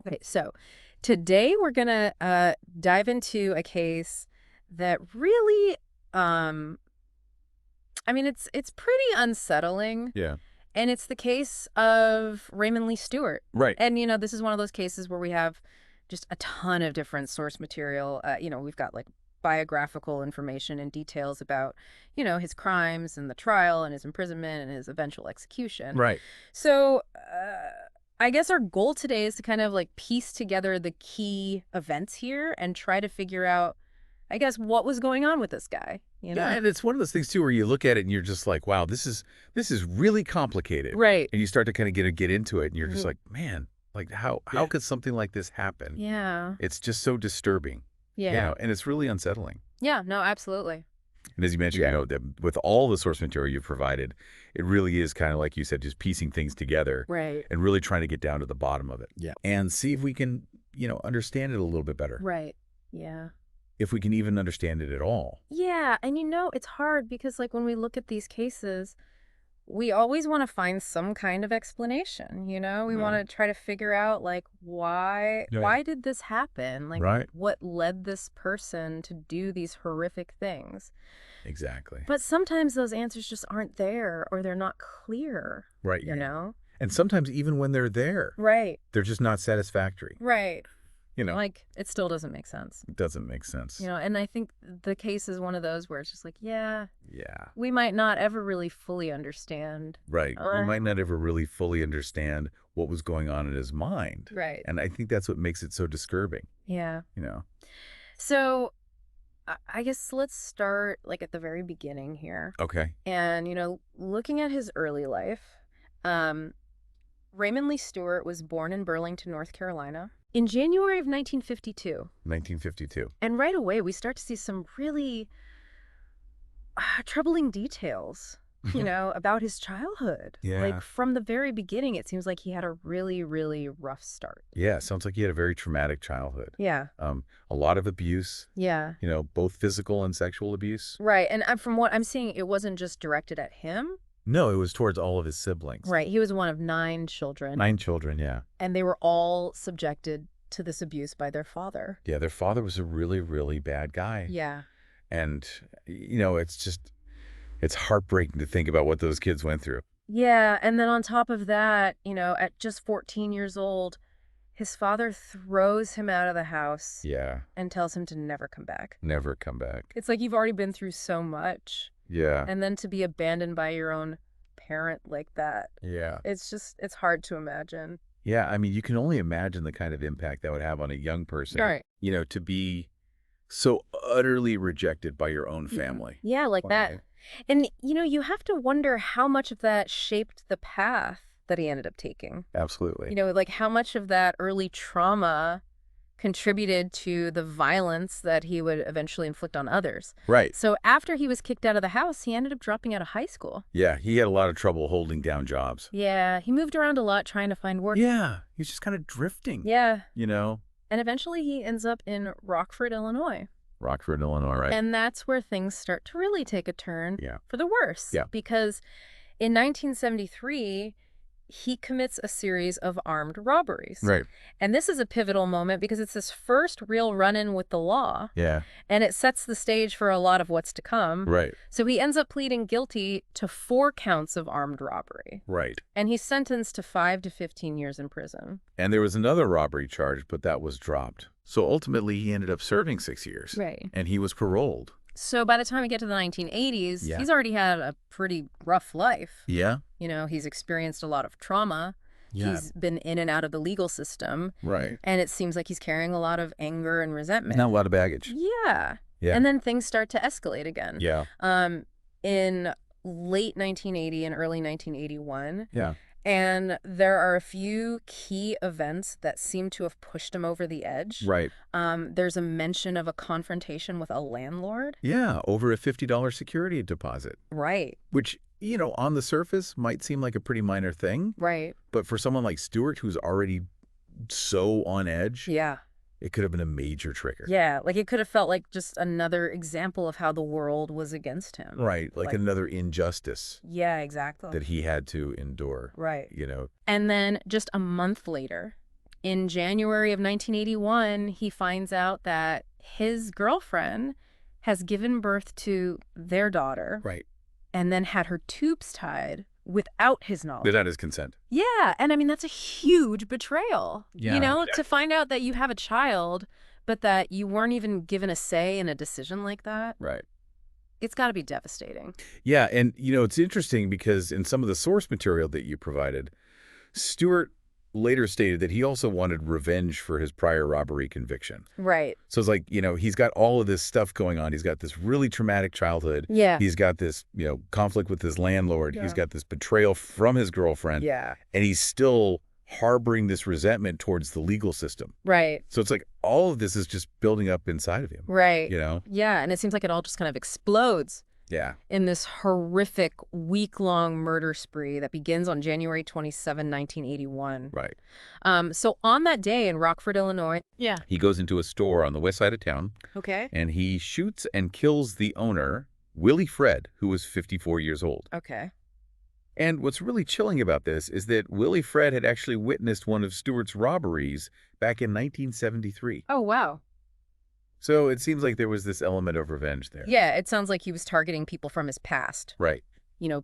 Okay, so today we're gonna dive into a case that really, um, I mean, it's pretty unsettling, Yeah. and it's the case of Raymond Lee Stewart. Right. And this is one of those cases where we have just a ton of different source material. We've got like biographical information and details about, his crimes and the trial and his imprisonment and his eventual execution. Right. So, I guess our goal today is to kind of like piece together the key events here and try to figure out, I guess, what was going on with this guy, Yeah, and it's one of those things too where you look at it and you're just like, wow, this is really complicated. Right. And you start to kind of get into it and you're just Mhm. like, man, like how could something like this happen? Yeah. It's just so disturbing. Yeah. And it's really unsettling. Yeah, no, absolutely. And as you mentioned, that with all the source material you've provided, it really is kind of like you said, just piecing things together Right. and really trying to get down to the bottom of it. Yeah. And see if we can, understand it a little bit better. Right. Yeah. If we can even understand it at all. Yeah, and it's hard because like when we look at these cases, we always want to find some kind of explanation, We want to try to figure out like why did this happen? Like Right. what led this person to do these horrific things? Exactly. But sometimes those answers just aren't there or they're not clear, Right. you know? And sometimes even when they're there, Right. they're just not satisfactory. Right. It Like it still doesn't make sense. doesn't make sense. And I think the case is one of those where it's just like, yeah, Yeah. we might not ever really fully understand. Right. We might not ever really fully understand what was going on in his mind. Right. And I think that's what makes it so disturbing, Yeah. So I guess let's start like at the very beginning here. Okay. And, looking at his early life, Raymond Lee Stewart was born in Burlington, North Carolina in January of 1952. 1952. And right away, we start to see some really troubling details, about his childhood. Yeah. Like from the very beginning, it seems like he had a really, really rough start. Yeah. Sounds like he had a very traumatic childhood. Yeah. A lot of abuse, Yeah. both physical and sexual abuse. Right. And from what I'm seeing, it wasn't just directed at him. No, it was towards all of his siblings. Right. He was one of 9 children. 9 children, yeah. And they were all subjected to this abuse by their father. Yeah, their father was a really, really bad guy. Yeah. And, it's heartbreaking to think about what those kids went through. Yeah. And then on top of that, at just 14 years old, his father throws him out of the house Yeah, and tells him to never come back. never come back. It's like you've already been through so much. Yeah, And then to be abandoned by your own parent like that, yeah. it's hard to imagine. Yeah, I mean, you can only imagine the kind of impact that would have on a young person. Right. To be so utterly rejected by your own family. Yeah, like that. Right. And, you have to wonder how much of that shaped the path that he ended up taking. Absolutely. Like how much of that early trauma contributed to the violence that he would eventually inflict on others. Right. So after he was kicked out of the house, he ended up dropping out of high school. Yeah, he had a lot of trouble holding down jobs. Yeah, he moved around a lot trying to find work. Yeah, he was just kind of drifting. Yeah. And eventually he ends up in Rockford, Illinois. Rockford, Illinois, right? And that's where things start to really take a turn for the worse. Yeah. Because in 1973, he commits a series of armed robberies. Right. And this is a pivotal moment because it's his first real run-in with the law. Yeah. And it sets the stage for a lot of what's to come. Right. So he ends up pleading guilty to 4 counts of armed robbery. Right. And he's sentenced to 5 to 15 years in prison. And there was another robbery charge, but that was dropped. So ultimately, he ended up serving 6 years. Right. And he was paroled. So by the time we get to the 1980s, Yeah. he's already had a pretty rough life. Yeah. He's experienced a lot of trauma. Yeah. He's been in and out of the legal system. Right. And it seems like he's carrying a lot of anger and resentment. Not a lot of baggage. Yeah. Yeah. And then things start to escalate again. Yeah. In late 1980 and early 1981. Yeah. And there are a few key events that seem to have pushed him over the edge. Right. There's a mention of a confrontation with a landlord. Yeah. Over a $50 security deposit. Right. Which, on the surface might seem like a pretty minor thing. Right. But for someone like Stewart, who's already so on edge, Yeah. it could have been a major trigger. Yeah. Like it could have felt like just another example of how the world was against him. Right. Like another injustice Yeah, exactly. that he had to endure. Right. You know. And then just a month later, In January of 1981, he finds out that his girlfriend has given birth to their daughter Right. and then had her tubes tied without his knowledge. Without his consent. Yeah, and I mean, that's a huge betrayal. Yeah. You know, to find out that you have a child, but that you weren't even given a say in a decision like that, Right. it's got to be devastating. Yeah, and, it's interesting because in some of the source material that you provided, Stewart later stated that he also wanted revenge for his prior robbery conviction. Right. So it's like, he's got all of this stuff going on. He's got this really traumatic childhood. Yeah. He's got this, conflict with his landlord. Yeah. He's got this betrayal from his girlfriend. Yeah. And he's still harboring this resentment towards the legal system. Right. So it's like all of this is just building up inside of him. Right. You know? Yeah, and it seems like it all just kind of explodes Yeah. in this horrific week-long murder spree that begins on January 27, 1981. Right. So on that day in Rockford, Illinois. Yeah. He goes into a store on the west side of town. Okay. And he shoots and kills the owner, Willie Fred, who was 54 years old. Okay. And what's really chilling about this is that Willie Fred had actually witnessed one of Stewart's robberies back in 1973. Oh, wow. So it seems like there was this element of revenge there. Yeah, it sounds like he was targeting people from his past. Right.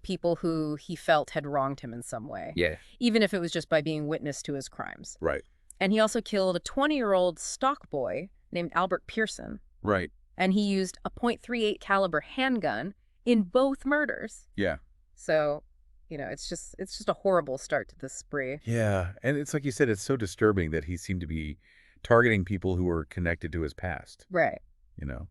People who he felt had wronged him in some way. Yeah. Even if it was just by being witness to his crimes. Right. And he also killed a 20-year-old stock boy named Albert Pearson. Right. And he used a .38 caliber handgun in both murders. Yeah. So, it's just a horrible start to this spree. Yeah. And it's like you said, it's so disturbing that he seemed to be targeting people who were connected to his past. Right.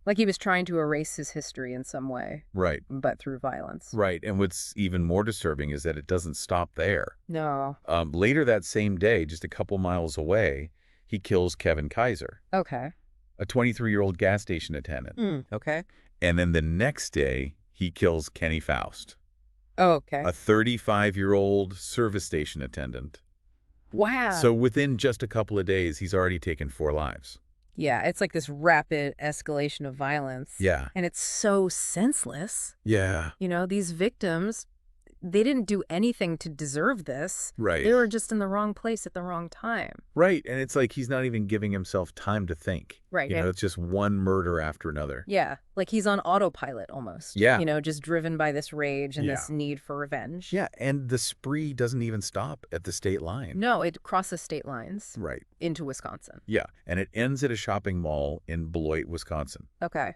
Like he was trying to erase his history in some way. Right. But through violence. Right. And what's even more disturbing is that it doesn't stop there. No. Later that same day, just a couple miles away, he kills Kevin Kaiser. Okay. A 23-year-old gas station attendant. Okay. And then the next day, he kills Kenny Faust. Oh, okay. A 35-year-old service station attendant. Wow. So within just a couple of days, he's already taken 4 lives. Yeah, it's like this rapid escalation of violence. Yeah. And it's so senseless. Yeah. These victims, they didn't do anything to deserve this. Right. They were just in the wrong place at the wrong time. Right. And it's like he's not even giving himself time to think. Right. It's just one murder after another. Yeah. Like he's on autopilot almost. Yeah. Just driven by this rage and this need for revenge. Yeah. And the spree doesn't even stop at the state line. No, it crosses state lines. Right. Into Wisconsin. Yeah. And it ends at a shopping mall in Beloit, Wisconsin. Okay.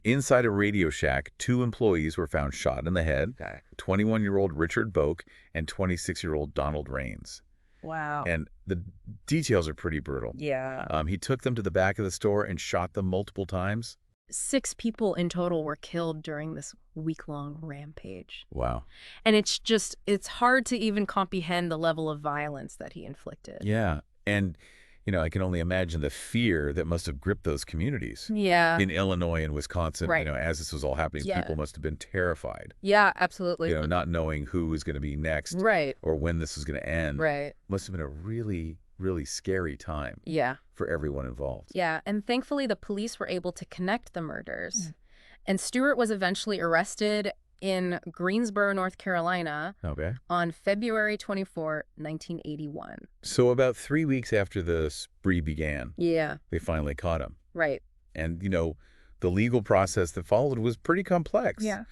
Inside a Radio Shack, 2 employees were found shot in the head. Okay. 21-year-old Richard Boak and 26-year-old Donald Raines. Wow. And the details are pretty brutal. Yeah. He took them to the back of the store and shot them multiple times. 6 people in total were killed during this week-long rampage. Wow. And it's hard to even comprehend the level of violence that he inflicted. Yeah. And, I can only imagine the fear that must have gripped those communities. Yeah. In Illinois and Wisconsin, Right. As this was all happening, Yeah. people must have been terrified. Yeah, absolutely. Not knowing who was going to be next. Right. Or when this was going to end. Right. Must have been a really, really scary time. Yeah. For everyone involved. Yeah, and thankfully the police were able to connect the murders. And Stewart was eventually arrested in Greensboro, North Carolina Okay. on February 24, 1981. So about 3 weeks after the spree began, Yeah. they finally caught him. Right. And, the legal process that followed was pretty complex. Yeah.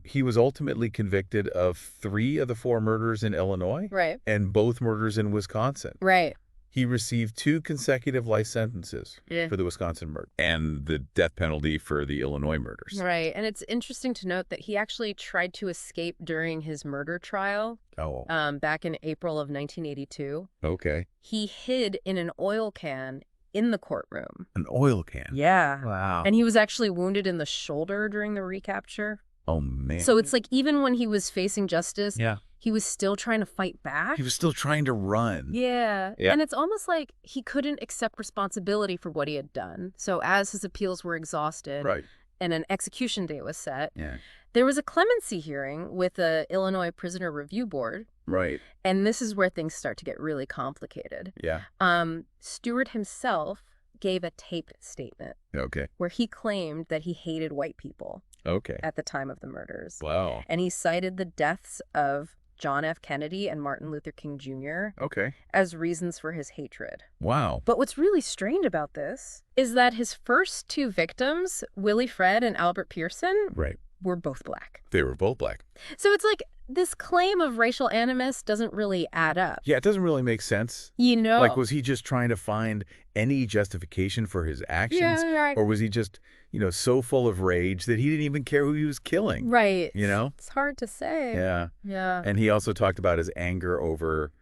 He was ultimately convicted of 3 of the 4 murders in Illinois. Right. And both murders in Wisconsin. Right. He received 2 consecutive life sentences for the Wisconsin murder and the death penalty for the Illinois murders. Right. And it's interesting to note that he actually tried to escape during his murder trial Oh, back in April of 1982. okay. He hid in an oil can in the courtroom. An oil can. Yeah. Wow. And he was actually wounded in the shoulder during the recapture. Oh, man. So it's like even when he was facing justice, Yeah. he was still trying to fight back. He was still trying to run. Yeah. Yeah. And it's almost like he couldn't accept responsibility for what he had done. So as his appeals were exhausted Right. and an execution date was set, Yeah. there was a clemency hearing with the Illinois Prisoner Review Board. Right. And this is where things start to get really complicated. Yeah. Stewart himself gave a taped statement Okay. where he claimed that he hated white people Okay. at the time of the murders. Wow. And he cited the deaths of John F. Kennedy and Martin Luther King Jr. Okay. as reasons for his hatred. Wow. But what's really strange about this is that his first two victims, Willie Fred and Albert Pearson, Right. were both black. They were both black. So it's like this claim of racial animus doesn't really add up. Yeah, it doesn't really make sense. You know? Like, was he just trying to find any justification for his actions? Yeah, right. Or was he just, so full of rage that he didn't even care who he was killing? Right. You know? It's hard to say. Yeah. Yeah. And he also talked about his anger over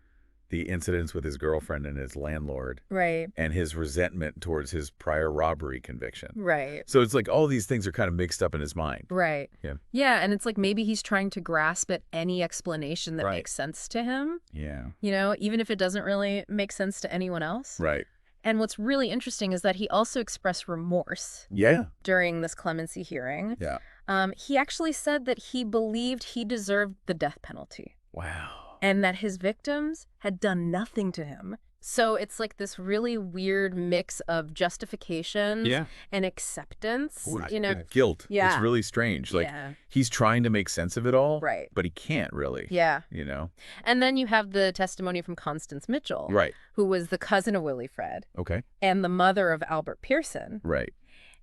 the incidents with his girlfriend and his landlord. Right. And his resentment towards his prior robbery conviction. Right. So it's like all these things are kind of mixed up in his mind. Right. Yeah. Yeah, and it's like maybe he's trying to grasp at any explanation that Right. makes sense to him, Yeah. even if it doesn't really make sense to anyone else. Right. And what's really interesting is that he also expressed remorse Yeah. during this clemency hearing. Yeah. He actually said that he believed he deserved the death penalty Wow. and that his victims had done nothing to him. So it's like this really weird mix of justifications and acceptance, Guilt. Yeah. It's really strange. Like, Yeah. he's trying to make sense of it all, Right. but he can't really. Yeah. And then you have the testimony from Constance Mitchell, Right. who was the cousin of Willie Fred Okay. and the mother of Albert Pearson. Right.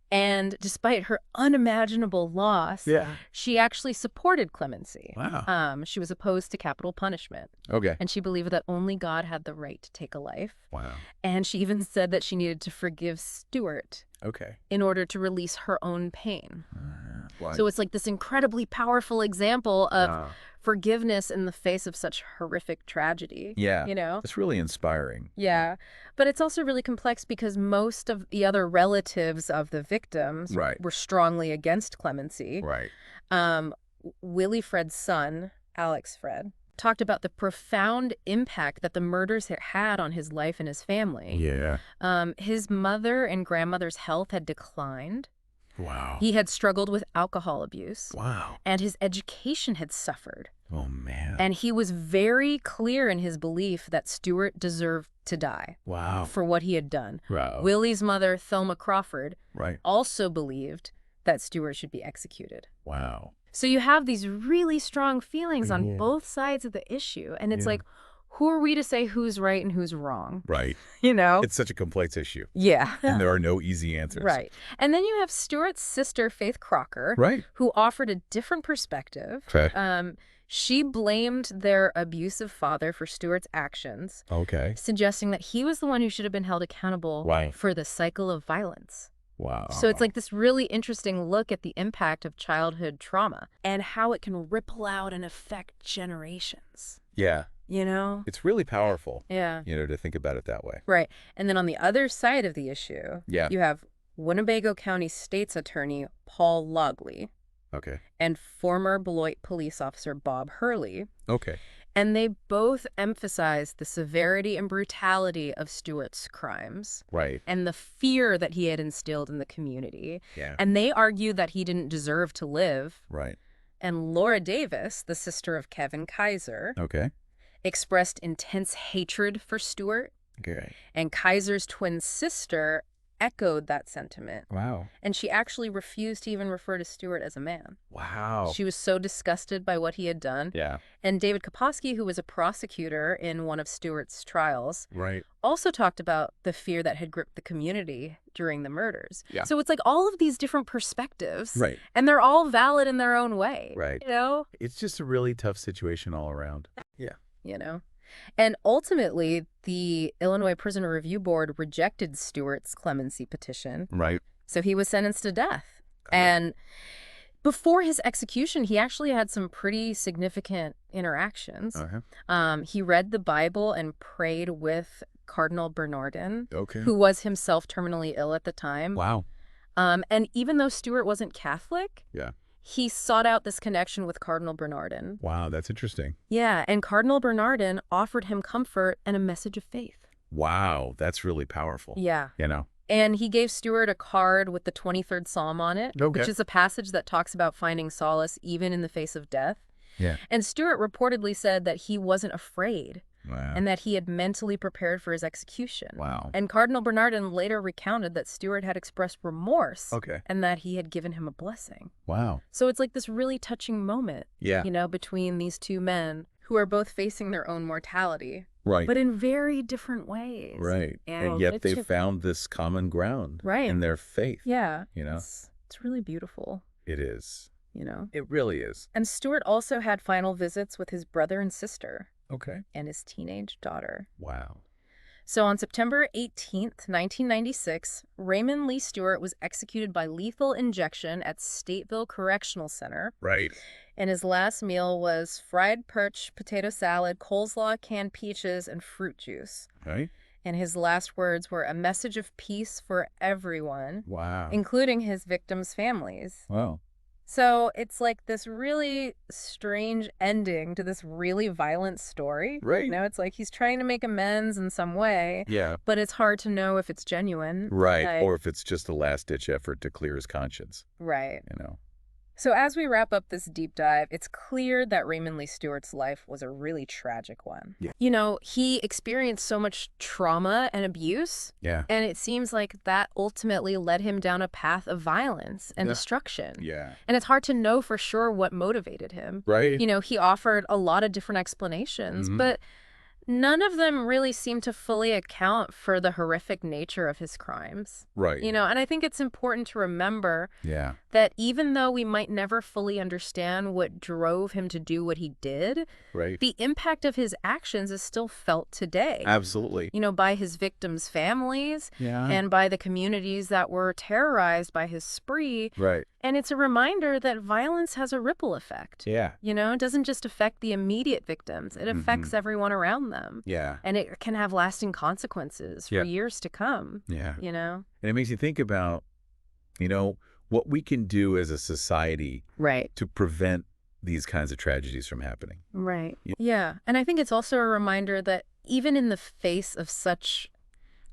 And despite her unimaginable loss, she actually supported clemency. Wow. She was opposed to capital punishment. Okay. And she believed that only God had the right to take a life. Wow. And she even said that she needed to forgive Stewart Okay. in order to release her own pain. Wow. So it's like this incredibly powerful example of forgiveness in the face of such horrific tragedy. Yeah. You know? It's really inspiring. Yeah. But it's also really complex because most of the other relatives of the victims Right. were strongly against clemency. Right. Willie Fred's son, Alex Fred, talked about the profound impact that the murders had had on his life and his family. Yeah. His mother and grandmother's health had declined. Wow. He had struggled with alcohol abuse. Wow. And his education had suffered. Oh, man. And he was very clear in his belief that Stewart deserved to die Wow. for what he had done. Wow. Willie's mother, Thelma Crawford, Right. also believed that Stewart should be executed. Wow. So you have these really strong feelings on both sides of the issue. And it's like, who are we to say who's right and who's wrong? Right. It's such a complex issue. Yeah. And there are no easy answers. Right. And then you have Stewart's sister, Faith Crocker, Right. who offered a different perspective. Okay. She blamed their abusive father for Stewart's actions, Okay. suggesting that he was the one who should have been held accountable Right. for the cycle of violence. Wow. So it's like this really interesting look at the impact of childhood trauma and how it can ripple out and affect generations. Yeah. It's really powerful. Yeah. To think about it that way. Right. And then on the other side of the issue, you have Winnebago County State's Attorney Paul Logley Okay. and former Beloit police officer Bob Hurley. Okay. And they both emphasized the severity and brutality of Stewart's crimes Right. and the fear that he had instilled in the community. Yeah. And they argued that he didn't deserve to live. Right. And Laura Davis, the sister of Kevin Kaiser, Okay. expressed intense hatred for Stewart. Okay. And Kaiser's twin sister echoed that sentiment. Wow. And she actually refused to even refer to Stewart as a man. Wow. She was so disgusted by what he had done. Yeah. And David Koposki, who was a prosecutor in one of Stewart's trials, Right. also talked about the fear that had gripped the community during the murders. Yeah. So it's like all of these different perspectives. Right. And they're all valid in their own way. Right. It's just a really tough situation all around. Yeah. And ultimately, the Illinois Prisoner Review Board rejected Stewart's clemency petition. Right. So he was sentenced to death. And before his execution, he actually had some pretty significant interactions. He read the Bible and prayed with Cardinal Bernardin, Okay. who was himself terminally ill at the time. Wow. And even though Stewart wasn't Catholic, Yeah. he sought out this connection with Cardinal Bernardin. Wow. That's interesting. Yeah, and Cardinal Bernardin offered him comfort and a message of faith. Wow. That's really powerful. Yeah. You know? And he gave Stewart a card with the 23rd Psalm on it, Okay. which is a passage that talks about finding solace even in the face of death. Yeah. And Stewart reportedly said that he wasn't afraid Wow. and that he had mentally prepared for his execution. Wow. And Cardinal Bernardin later recounted that Stewart had expressed remorse Okay. and that he had given him a blessing. Wow. So it's like this really touching moment, Yeah. between these two men who are both facing their own mortality, Right. but in very different ways. Right. And And yet it's they just, found this common ground right. in their faith. Yeah. You know? It's really beautiful, It is. you know? It really is. And Stewart also had final visits with his brother and sister Okay. and his teenage daughter. Wow. So on September 18th, 1996, Raymond Lee Stewart was executed by lethal injection at Stateville Correctional Center. Right. And his last meal was fried perch, potato salad, coleslaw, canned peaches, and fruit juice. Right. And his last words were a message of peace for everyone, Wow. including his victims' families. Wow. So it's like this really strange ending to this really violent story. Right. You know, it's like he's trying to make amends in some way, Yeah. but it's hard to know if it's genuine. Right. Like, Or if it's just a last-ditch effort to clear his conscience, right. you know. So as we wrap up this deep dive, it's clear that Raymond Lee Stewart's life was a really tragic one. Yeah. You know, he experienced so much trauma and abuse, Yeah. and it seems like that ultimately led him down a path of violence and Yeah. destruction. Yeah. And it's hard to know for sure what motivated him. Right. You know, he offered a lot of different explanations, but none of them really seem to fully account for the horrific nature of his crimes. Right. You know, and I think it's important to remember Yeah. that even though we might never fully understand what drove him to do what he did, Right. the impact of his actions is still felt today. Absolutely. You know, by his victims' families Yeah. and by the communities that were terrorized by his spree. Right. And it's a reminder that violence has a ripple effect. Yeah. You know, it doesn't just affect the immediate victims, it affects everyone around them. Yeah. And it can have lasting consequences for Yeah. years to come, Yeah. you know? And it makes you think about, you know, what we can do as a society Right. to prevent these kinds of tragedies from happening. Right. Yeah. And I think it's also a reminder that even in the face of such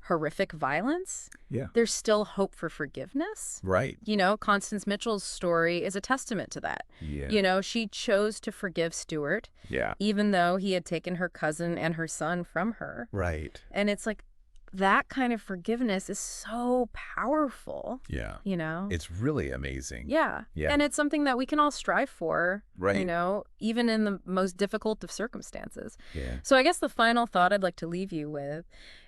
horrific violence, Yeah. there's still hope for forgiveness. Right. You know, Constance Mitchell's story is a testament to that. Yeah. You know, she chose to forgive Stewart, Yeah. even though he had taken her cousin and her son from her. Right. And it's like that kind of forgiveness is so powerful, Yeah. you know? It's really amazing. Yeah. Yeah. And it's something that we can all strive for, Right. you know, even in the most difficult of circumstances. Yeah. So I guess the final thought I'd like to leave you with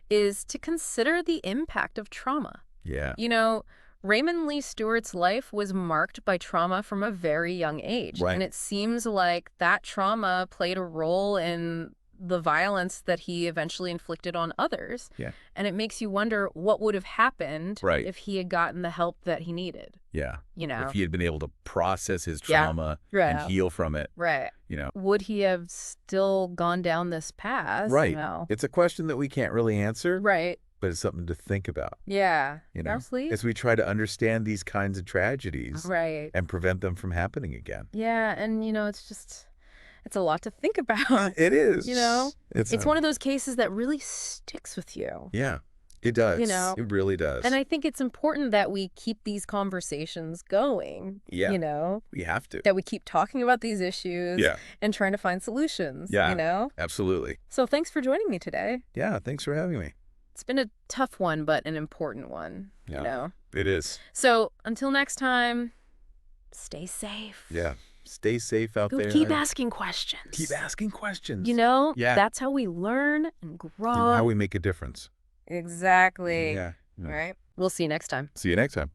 is to consider the impact of trauma. Yeah. You know, Raymond Lee Stewart's life was marked by trauma from a very young age. Right. And it seems like that trauma played a role in the violence that he eventually inflicted on others. Yeah. And it makes you wonder what would have happened Right. if he had gotten the help that he needed, Yeah. you know? If he had been able to process his Yeah. trauma Right. and heal from it, Right. you know. Would he have still gone down this path? Right. No. It's a question that we can't really answer, Right. but it's something to think about, Yeah. you know, Absolutely. as we try to understand these kinds of tragedies Right. and prevent them from happening again. Yeah. And, you know, it's a lot to think about. It is. You know, it's one of those cases that really sticks with you. Yeah, it does. You know, it really does. And I think it's important that we keep these conversations going. Yeah. You know, we have to. that we keep talking about these issues Yeah. and trying to find solutions. Yeah. You know, Absolutely. so thanks for joining me today. Yeah. Thanks for having me. It's been a tough one, but an important one. Yeah. You know, It is. so until next time, stay safe. Yeah. Stay safe out there. Keep asking questions. Keep asking questions. You know, Yeah. that's how we learn and grow. And how we make a difference. Exactly. Yeah. All right. We'll see you next time. See you next time.